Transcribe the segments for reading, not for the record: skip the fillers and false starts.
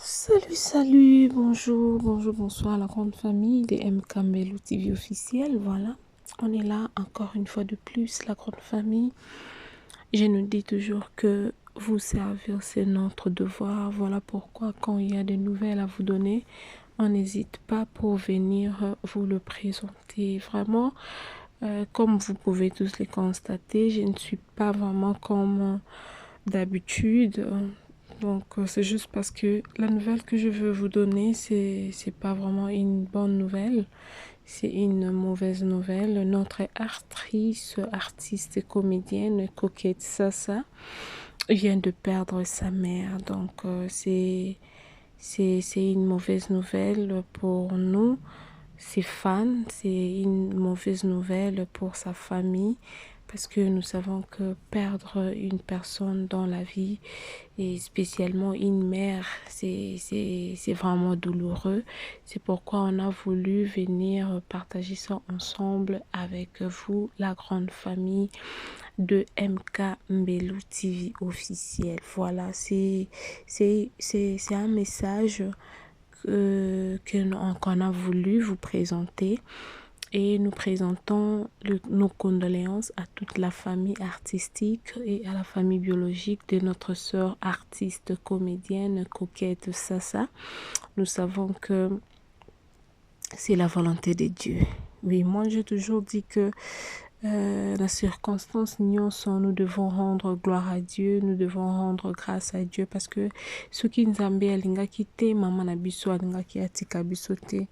Salut, bonjour, bonsoir la grande famille des MK Mbelou TV officiel. Voilà, on est là encore une fois de plus, la grande famille. Je nous dis toujours que vous servir, c'est notre devoir. Voilà pourquoi quand il y a des nouvelles à vous donner, on n'hésite pas pour venir vous le présenter. Vraiment, comme vous pouvez tous les constater, je ne suis pas vraiment comme d'habitude. Donc, c'est juste parce que la nouvelle que je veux vous donner, c'est pas vraiment une bonne nouvelle. C'est une mauvaise nouvelle. Notre actrice, artiste et comédienne Coquette Sasa vient de perdre sa mère. Donc, c'est une mauvaise nouvelle pour nous, ses fans. C'est une mauvaise nouvelle pour sa famille. Parce que nous savons que perdre une personne dans la vie, et spécialement une mère, c'est vraiment douloureux. C'est pourquoi on a voulu venir partager ça ensemble avec vous, la grande famille de MK Mbelou TV officiel. Voilà, c'est un message qu'on a voulu vous présenter. Et nous présentons nos condoléances à toute la famille artistique et à la famille biologique de notre sœur artiste comédienne Coquette Sasa. Nous savons que c'est la volonté de Dieu. Oui, moi j'ai toujours dit que la circonstance nous devons rendre gloire à Dieu, nous devons rendre grâce à Dieu parce que ce qui nous a quitté, maman na biso alingaki atika biso te.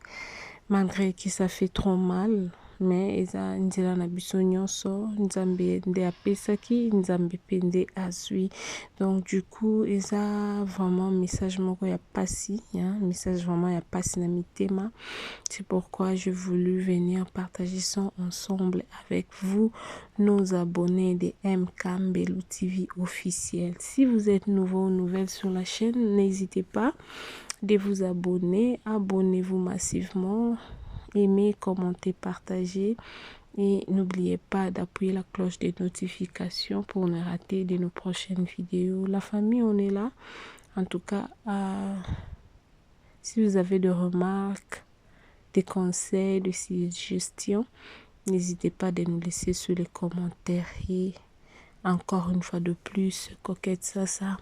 Malgré que ça fait trop mal, mais eza nzela na biso nyonso, nzambe nde apesaki, nzambe pende azui. Donc du coup, eza vraiment message moko ya pasi, message vraiment ya pasi na mitema. C'est pourquoi j'ai voulu venir partager ça ensemble avec vous, nos abonnés des MK Mbelou TV officiel. Si vous êtes nouveau ou nouvelle sur la chaîne, n'hésitez pas de vous abonner. Abonnez-vous massivement, aimez, commentez, partagez et n'oubliez pas d'appuyer la cloche des notifications pour ne rater de nos prochaines vidéos. La famille, on est là. En tout cas, si vous avez des remarques, des conseils, des suggestions, n'hésitez pas de nous laisser sur les commentaires. Et encore une fois de plus, Coquette Sasa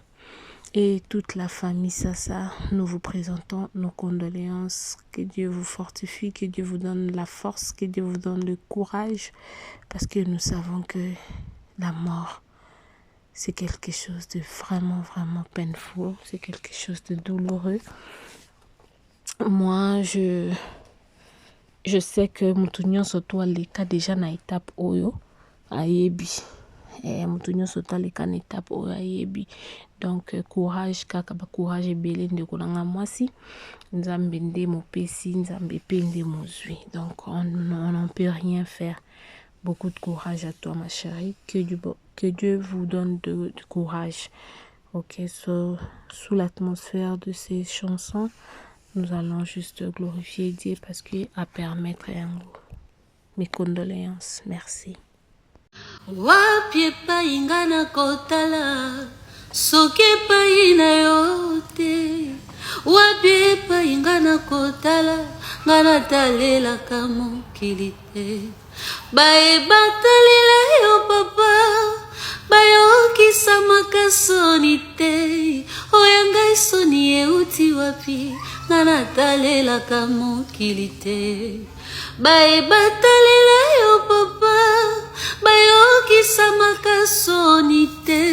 et toute la famille Sasa, nous vous présentons nos condoléances. Que Dieu vous fortifie, que Dieu vous donne la force, que Dieu vous donne le courage, parce que nous savons que la mort, c'est quelque chose de vraiment, vraiment painful, c'est quelque chose de douloureux. Moi, je sais que Moutounion Soto les cas déjà na étape Oyo, ayebi. Mutu nyonso taleka na étape oyo ayebi. Donc courage kaka, ba courage ebele ndeko nanga mwasi, nzambe nde mopesi, nzambe pe nde mozwi. Donc on n'en peut rien faire. Beaucoup de courage à toi ma chérie, que Dieu vous donne de courage. Ok, sous l'atmosphère de ces chansons, nous allons juste glorifier Dieu parce qu'il a permettre un goût. Mes condoléances, merci. Wapi epai nga na kotala soki epai na yo te, wapi epai nga na kotala nga natalelaka mokili te. Bayebatalela yo papa, bayokisamaka soni te, oyo ngai soni euti wapi nga natalelaka mokili te. Bayebatalela yo papa, bayokisamaka soni te,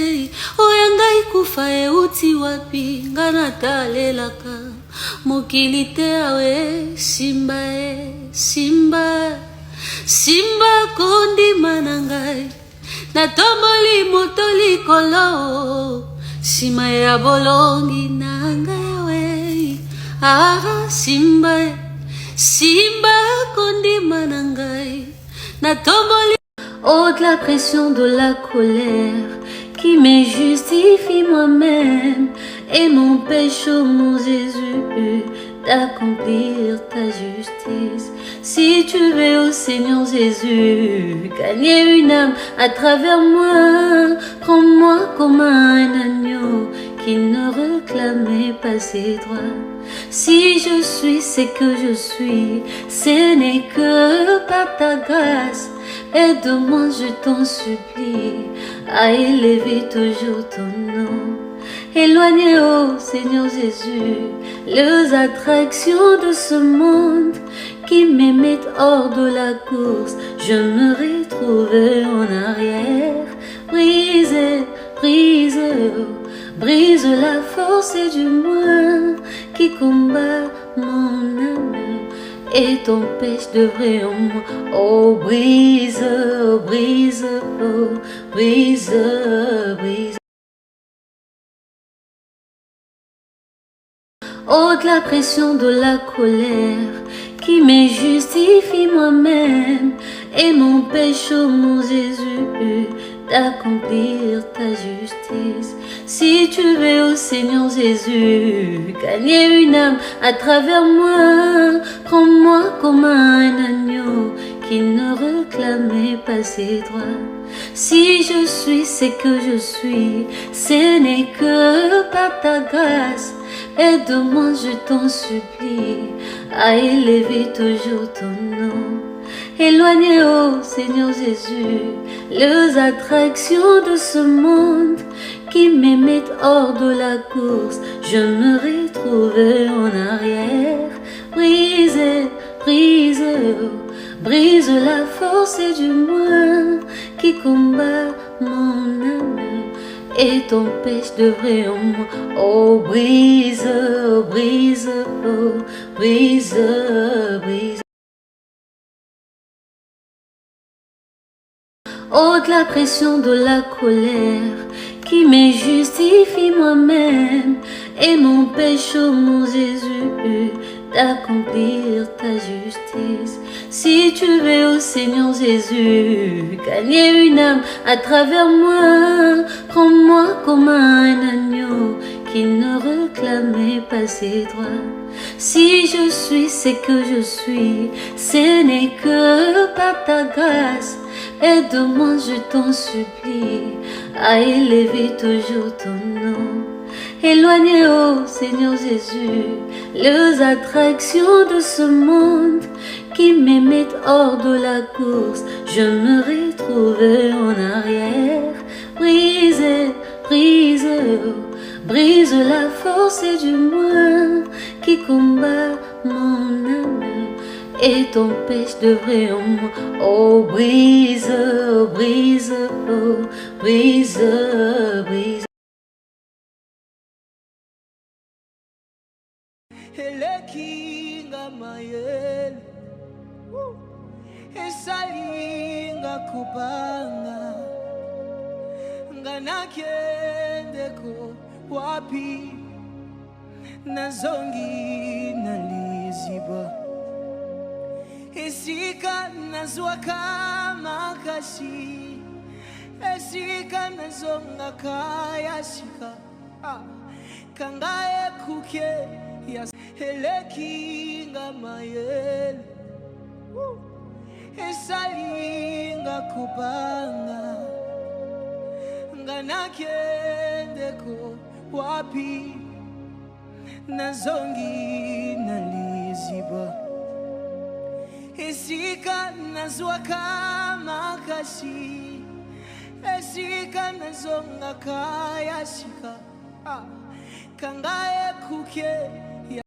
oyo ngai kufa euti wapi nga natalelaka mokili te. Awe simba simba simba kondima na ngai, natomboli moto likolo nsima ya bolongi na ngai. Awe simba simba kondima na ngai, natomboli. Oh, de la pression, de la colère qui me justifie moi-même et m'empêche, oh mon Jésus, d'accomplir ta justice. Si tu veux, oh Seigneur Jésus, gagner une âme à travers moi, prends-moi comme un agneau qui ne réclamait pas ses droits. Si je suis ce que je suis, ce n'est que par ta grâce. Aide-moi, je t'en supplie, à élever toujours ton nom. Éloignez, ô Seigneur Jésus, les attractions de ce monde qui me mettent hors de la course. Je me retrouve en arrière. Brise, brise, brise la force du mal qui combat mon âme et t'empêche de vrai en moi. Oh, brise, brise, oh, brise, brise. Ôte la pression de la colère qui me justifie moi-même et m'empêche, oh mon Jésus, d'accomplir ta justice. Si tu veux, oh Seigneur Jésus, gagner une âme à travers moi, prends-moi comme un agneau qui ne réclamait pas ses droits. Si je suis ce que je suis, ce n'est que par ta grâce. Aide-moi, je t'en supplie, à élever toujours ton nom. Éloignez, ô Seigneur Jésus, les attractions de ce monde qui me mettent hors de la course. Je me retrouve en arrière. Brise, brise, brise la force du mal qui combat mon âme et t'empêche de vrai en moi. Oh, brise, brise, oh, brise, brise. Ôte la pression de la colère qui me justifie moi-même et m'empêche, oh mon Jésus, d'accomplir ta justice. Si tu veux, oh Seigneur Jésus, gagner une âme à travers moi, prends-moi comme un agneau qui ne réclamait pas ses droits. Si je suis ce que je suis, ce n'est que par ta grâce. Aide-moi, je t'en supplie, à élever toujours ton nom. Éloignez, ô Seigneur Jésus, les attractions de ce monde qui me mettent hors de la course. Je me retrouve en arrière. Brise, brise, brise la force du mal qui combat mon âme et t'empêche de vrai en moi. Oh, brise, brise, oh, brise, brise. Elekinga mayele esalinga kubanga nganakendeko wapi nazongi naliziba esika nazwaka makashi esika nazonga kayashika kangaye kuke ya elekinga mayele esalinga kubanga nganakendeko wapi nazongi naliziba esika nazwaka makashi esika nazonga kayashika kangaye kuke